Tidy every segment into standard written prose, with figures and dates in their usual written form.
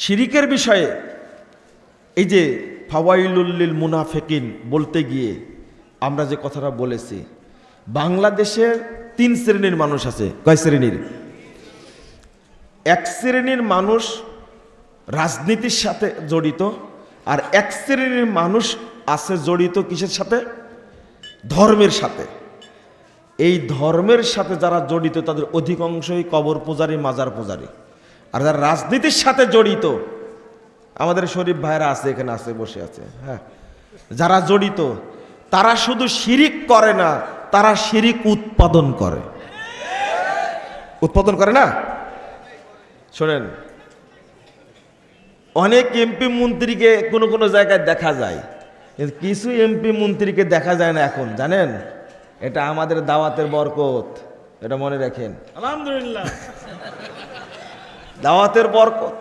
শিরিকের বিষয়ে এই যে ফাওয়াইলুল লিল মুনাফিকিন বলতে গিয়ে আমরা যে কথাটা বলেছি, বাংলাদেশের 3 শ্রেণীর মানুষ আছে। কয় শ্রেণীর? এক শ্রেণীর মানুষ রাজনীতির সাথে জড়িত, আর এক শ্রেণীর মানুষ আছে জড়িত কিসের সাথে? ধর্মের সাথে। এই ধর্মের সাথে যারা জড়িত তাদের অধিকাংশই কবর পূজারী, মাজার পূজারী। আর যারা রাজনীতির সাথে জড়িত, আমাদের শরীফ ভাইরা আছে, এখানে আছে, বসে আছে, হ্যাঁ, যারা জড়িত তারা শুধু শিরিক করে না, তারা শিরিক উৎপাদন করে। উৎপাদন করে না? শোনেন, অনেক এমপি মন্ত্রীকে কোনো কোনো জায়গায় দেখা যায়, কিন্তু কিছু এমপি মন্ত্রীকে দেখা যায় না এখন, জানেন? এটা আমাদের দাওয়াতের বরকত, এটা মনে রাখেন। আলহামদুলিল্লাহ, দাওয়াতের বরকত।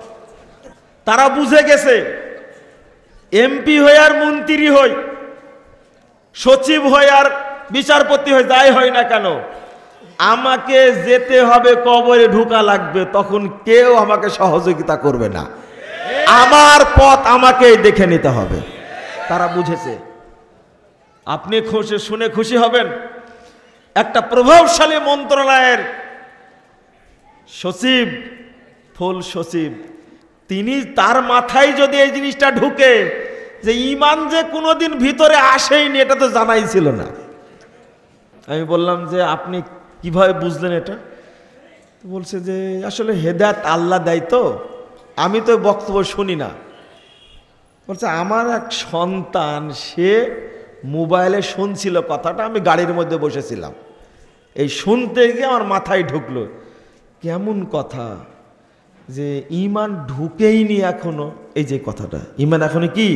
তারা বুঝে গেছে এমপি হই আর মন্ত্রী হই, সচিব হই আর বিচারপতি হই, যাই হয় না কেন, আমাকে যেতে হবে, কবরে ঢুকা লাগবে, তখন কেউ আমাকে সহযোগিতা করবে না, আমার পথ আমাকেই দেখে নিতে হবে। তারা বুঝেছে। আপনি খুশি শুনে খুশি হবেন, একটা প্রভাবশালী মন্ত্রণালয়ের সচিব, ফুল সচিব, তিনি, তার মাথায় যদি এই জিনিসটা ঢুকে যে ঈমান যে কোনোদিন ভিতরে আসেইনি, এটা তো জানাই ছিল না। আমি বললাম যে আপনি কিভাবে বুঝলেন এটা? বলছে যে আসলে হেদায়েত আল্লাহ দেয়, তো আমি তো বক্তব্য শুনি না। বলছে আমার এক সন্তান, সে মোবাইলে শুনছিল কথাটা, আমি গাড়ির মধ্যে বসেছিলাম, এই শুনতে গিয়ে আমার মাথায় ঢুকলো, কেমন কথা যে ঈমান ঢুকেইনি এখনো। এই যে কথাটা, ঈমান এখনো কি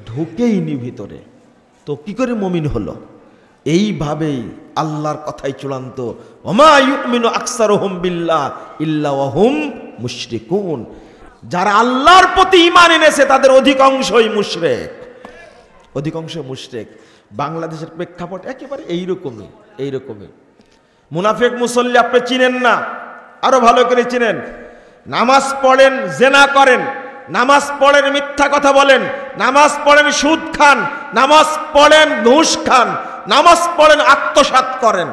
ঢুকেইনি ভিতরে, তো কি করে মুমিন হলো? এইভাবেই আল্লাহর কথাই চূড়ান্ত। ওমা ইউমিনু আকসারুহুম বিল্লাহ ইল্লা ওয়া হুম মুশরিকুন। যারা আল্লাহর প্রতি ঈমান এনেছে তাদের অধিকাংশই মুশরিক, অধিকাংশ মুশরিক। বাংলাদেশের প্রেক্ষাপট একেবারে এইরকমই। মুনাফিক মুসল্লি আপনি চিনেন না, আরো ভালো করে চিনেন। নামাজ পড়েন, জেনা করেন, নামাজ পড়েন, মিথ্যা কথা বলেন, নামাজ পড়েন, সুদ খান, নামাজ পড়েন, ঘুষ খান, নামাজ পড়েন, আত্মসাৎ করেন,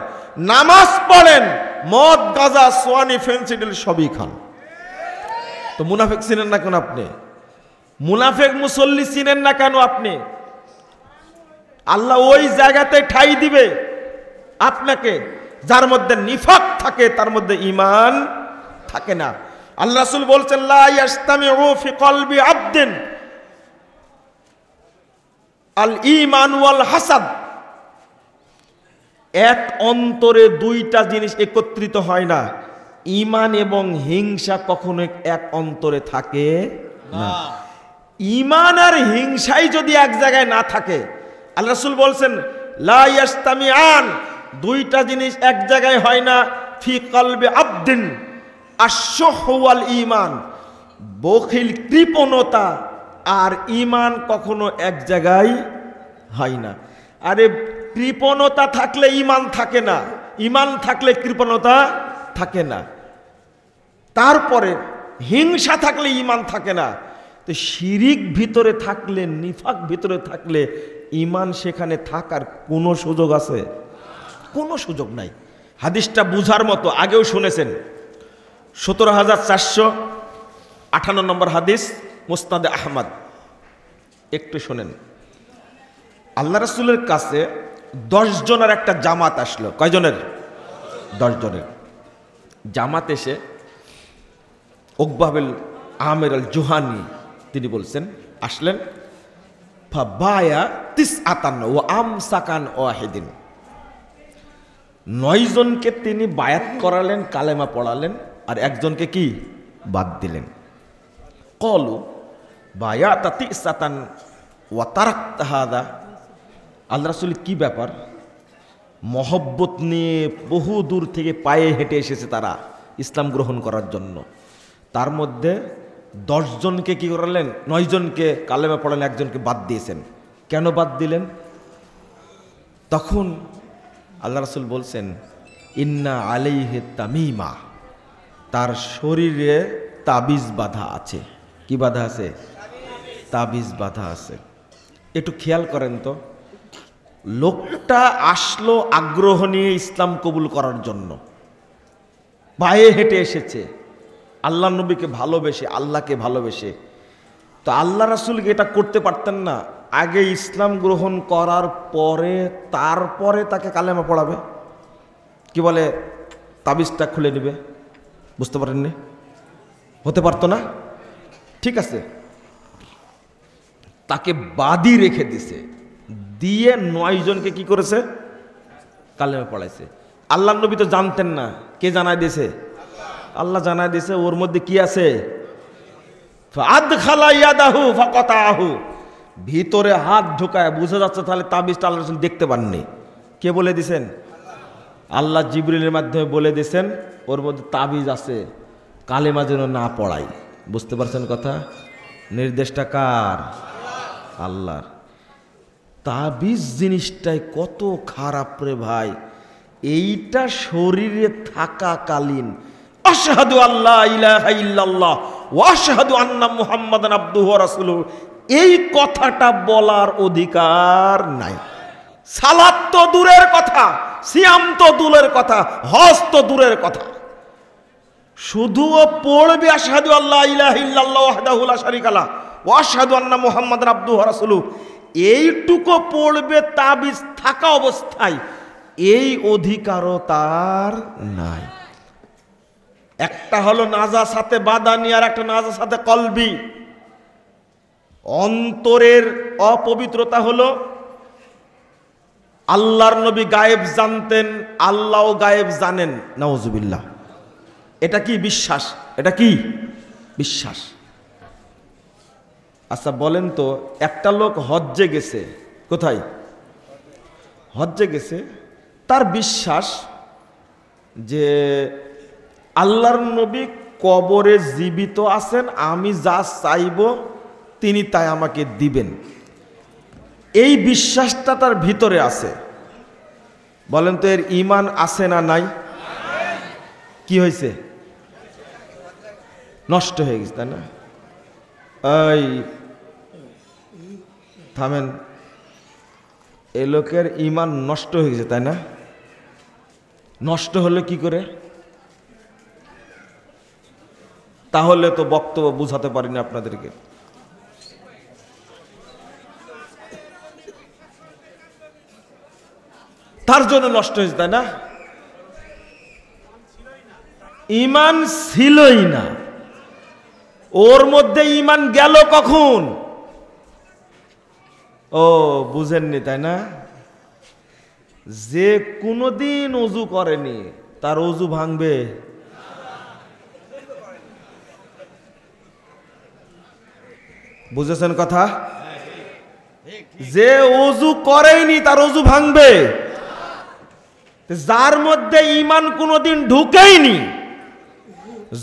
নামাজ পড়েন, মদ, গাঁজা, সোয়ানি, ফেন্সিডিল সবই খান। তো মুনাফিক চিনেন না কেন আপনি? মুনাফিক মুসল্লি চিনেন না কেন আপনি? আল্লাহ ওই জায়গাতে ঠাই দিবে আপনাকে, যার মধ্যে নিফাক থাকে, তার মধ্যে ঈমান থাকে না। আল্লাহ রাসূল বলছেন, লা ইয়াস্তামিউ ফি কলবি আবদিন আল ঈমান ওয়াল হাসাদ। এক অন্তরে দুইটা জিনিস একত্রিত হয় না, ঈমান এবং হিংসা কখনো এক অন্তরে থাকে না। ঈমান আর হিংসাই যদি এক জায়গায় না থাকে, আল্লাহ রাসূল বলছেন লা ইয়াস্তামিআন, দুইটা জিনিস এক জায়গায় হয় না, ফি কলবি আবদিন আশ-শুহ ওয়াল ঈমান। বখিল, কৃপণতা আর ঈমান কখনো এক জায়গায় হয় না। আরে কৃপণতা থাকলে ঈমান থাকে না, ঈমান থাকলে কৃপণতা থাকে না। তারপরে হিংসা থাকলে ঈমান থাকে না। তো শিরিক ভিতরে থাকলে, নিফাক ভিতরে থাকলে ঈমান সেখানে থাকার কোনো সুযোগ আছে? কোনো সুযোগ নাই। হাদিসটা বুঝার মতো, আগেও শুনেছেন, 17,458 নম্বর হাদিস, মুসনাদে আহমদ। একটু শোনেন। আল্লাহ রাসূলের কাছে 10 জনের একটা জামাত আসলো। কয়জনের? 10 জনের জামাত এসে উকবা বিন আমির আল জুহানি তিনি বলছেন, আসলেন, ফাবায়া তিসআতান ওয়া আমসাকান ওয়াহিদিন। 9 জনকে তিনি বায়াত করালেন, কালেমা পড়ালেন, আর একজনকে কি বাদ দিলেন। কলু বায়াতা তিসআতান ওয়া তারাকতা হাদা। আল্লাহ রাসূল কি ব্যাপার? মহব্বত নিয়ে বহু দূর থেকে পায়ে হেঁটে এসেছে তারা ইসলাম গ্রহণ করার জন্য। তার মধ্যে 10 জনকে কি করালেন? 9 জনকে কালেমা পড়ালেন, একজনকে বাদ দিয়েছেন। কেন বাদ দিলেন? তখন আল্লাহ রাসূল বলছেন, ইন্না আলাইহি তামিমা, তার শরীরে তাবিজ বাঁধা আছে। কি বাধা আছে? তাবিজ বাধা আছে। একটু খেয়াল করেন তো, লোকটা আসলো আগ্রহ নিয়ে ইসলাম কবুল করার জন্য, পায়ে হেঁটে এসেছে, আল্লাহ নবীকে ভালোবেসে, আল্লাহকে ভালোবেসে। তো আল্লাহ রাসূলকে এটা করতে পারতেন না? আগে ইসলাম গ্রহণ করার পরে তারপরে তাকে কালেমা পড়াবে? কি বলে, তাবিজটা খুলে নেবে? বুঝতে পারেননি? হতে পারতো না? ঠিক আছে, তাকে বাদী রেখে দিছে, দিয়ে 9 জনকে কি করেছে? কালেমা পড়াইছে। আল্লাহ নবী তো জানতেন না, কে জানাই দিয়েছে? আল্লাহ জানাই দিয়েছে। ওর মধ্যে কি আছে? ফাদখালা ইয়াদাহু ফাকাতাহু, ভিতরে হাত ঢুকায়, বুঝা যাচ্ছে তাহলে তাবিজটা আল্লাহ রাসূল দেখতে পাননি। কে বলে দিছেন? আল্লাহ জিবরিলের মাধ্যমে বলে দিয়েছেন ওর মধ্যে তাবিজ আছে, কালেমা যেন না পড়াই। বুঝতে পারছেন কথা? নির্দেশটা কার? আল্লাহর। তাবিজ জিনিসটাই কত খারাপ রে ভাই! এইটা শরীরে থাকাকালীন আশহাদু আল্লা ইলাহা ইল্লাল্লাহ ওয়া আশহাদু আন্না মুহাম্মাদান আবদুহু ওয়া রাসূলুহু, এই কথাটা বলার অধিকার নাই। সালাত তো দূরের কথা, সিয়াম তো দূরের কথা, হজ তো দূরের কথা, শুধু ও পড়বে আশহাদু আল্লা ইলাহা ইল্লাল্লাহ ওয়াহদাহু লা শারীকা লাহু ওয়া আশহাদু আন্না মুহাম্মাদান আবদুহু ওয়া রাসূলুহু, এইটুকু পড়বে তাবিজ থাকা অবস্থায়, এই অধিকারও তার নাই। একটা হলো নাজাসাতে বাদানি আর একটা নাজাসাতে কলবি। অন্তরের অপবিত্রতা হলো আল্লাহর নবী গায়েব জানতেন, আল্লাহও গায়েব জানেন, নাউজুবিল্লাহ। এটা কি বিশ্বাস? এটা কি বিশ্বাস? আচ্ছা বলেন তো, একটা লোক হজ্জে গেছে, কোথায়? হজ্জে গেছে, তার বিশ্বাস যে আল্লাহর নবী কবরে জীবিত আছেন, আমি যা চাইব তিনি তাই আমাকে দিবেন, এই বিশ্বাসটা তার ভিতরে আছে। বলেন তো এর ঈমান আছে না নাই? কি হয়েছে? নষ্ট হয়ে গেছে, তাই না? এই থামেন, এ লোকের ঈমান নষ্ট হয়ে গেছে, তাই না? নষ্ট হলে কি করে? তাহলে তো বক্তব্য বুঝাতে পারিনি আপনাদেরকে। তার জন্য নষ্ট হয়েছে, তাই না? ঈমান ছিলই না, ওর মধ্যে ঈমান গেল কখন? ও বুঝেননি, তাই না? যে কোনোদিন ওযু করেনি তার ওযু ভাঙবে? বুঝেছেন কথা? যে ওযু করেনি তার ওযু ভাঙবে? যার মধ্যে ঈমান কোনোদিন ঢুকেইনি,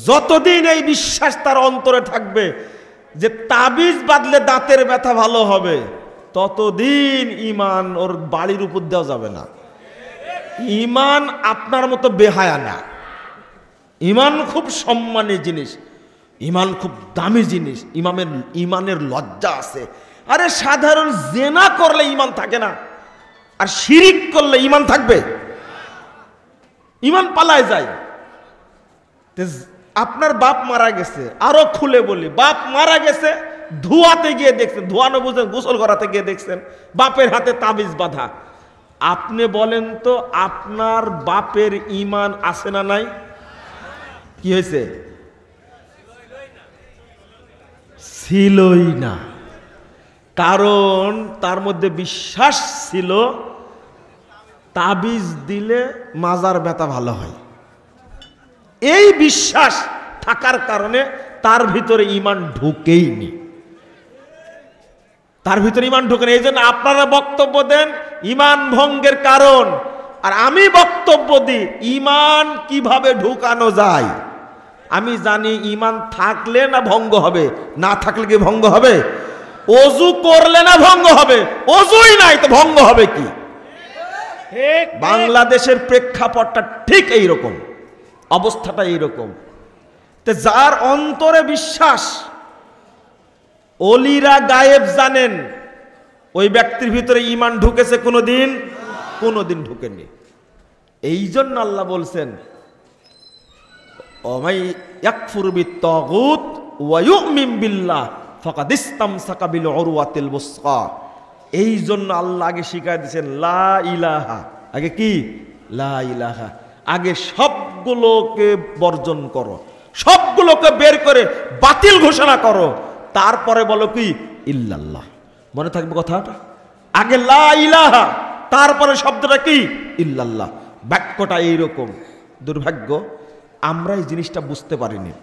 যতদিন এই বিশ্বাস তার অন্তরে থাকবে যে তাবিজ বাঁধলে দাঁতের ব্যথা ভালো হবে, ততদিন ঈমান ওর বাড়ির উপর দেওয়া যাবে না। ঈমান আপনার মতো বেহায়া না, ঈমান খুব সম্মানী জিনিস, ঈমান খুব দামি জিনিস। ঈমানের লজ্জা আছে। আরে সাধারণ জেনা করলে ঈমান থাকে না, আর শিরিক করলে ঈমান থাকবে? ঈমান পালায় যায়। আপনার বাপ মারা গেছে, আরো খুলে বলি, বাপ মারা গেছে, ধোয়াতে গিয়ে দেখছেন, ধোয়ানো বুঝেন, গোসল করাতে গিয়ে দেখছেন বাপের হাতে তাবিজ বাঁধা। আপনি বলেন তো আপনার বাপের ঈমান আছে না নাই? কি হয়েছে? ছিলই না, কারণ তার মধ্যে বিশ্বাস ছিল তাবিজ দিলে মাজার ব্যথা ভালো হয়। এই বিশ্বাস থাকার কারণে তার ভিতরে ঈমান ঢুকেইনি, তার ভিতরে ঈমান ঢুকেনি। এই জন্য আপনারা বক্তব্য দেন ঈমান ভঙ্গের কারণ, আর আমি বক্তব্য দিই ঈমান কিভাবে ঢুকানো যায়। আমি জানি ঈমান থাকলে না ভঙ্গ হবে, না থাকলে কি ভঙ্গ হবে? ওযু করলে না ভঙ্গ হবে, ওযুই নাই তো ভঙ্গ হবে কি? বাংলাদেশের প্রেক্ষাপটটা ঠিক এইরকম, অবস্থাটা এইরকম। যার অন্তরে বিশ্বাস অলিরা গায়েব জানেন, ওই ব্যক্তির ভিতরে ঈমান ঢুকেছে কোনোদিন? কোনোদিন ঢুকেনি। এই জন্য আল্লাহ বলছেন ওমাই ইয়াকফুর বিত-তাগুত ওয়া ইউমিন বিল্লাহ ফাকাদ ইসতামসাকা বিল উরওয়াতিল বুসকা। এই জন্য আল্লাহ আগে শিখায় দিয়েছেন লা ইলাহা, আগে কি? লা ইলাহা। আগে সবগুলোকে বর্জন করো, সবগুলোকে বের করে বাতিল ঘোষণা করো, তারপরে বলো কি? ইল্লাল্লাহ। মনে থাকবে কথাটা? আগে লা ইলাহা, তারপরে শব্দটা কি? ইল্লাল্লাহ। বাক্যটা এইরকম। দুর্ভাগ্য আমরা এই জিনিসটা বুঝতে পারিনি।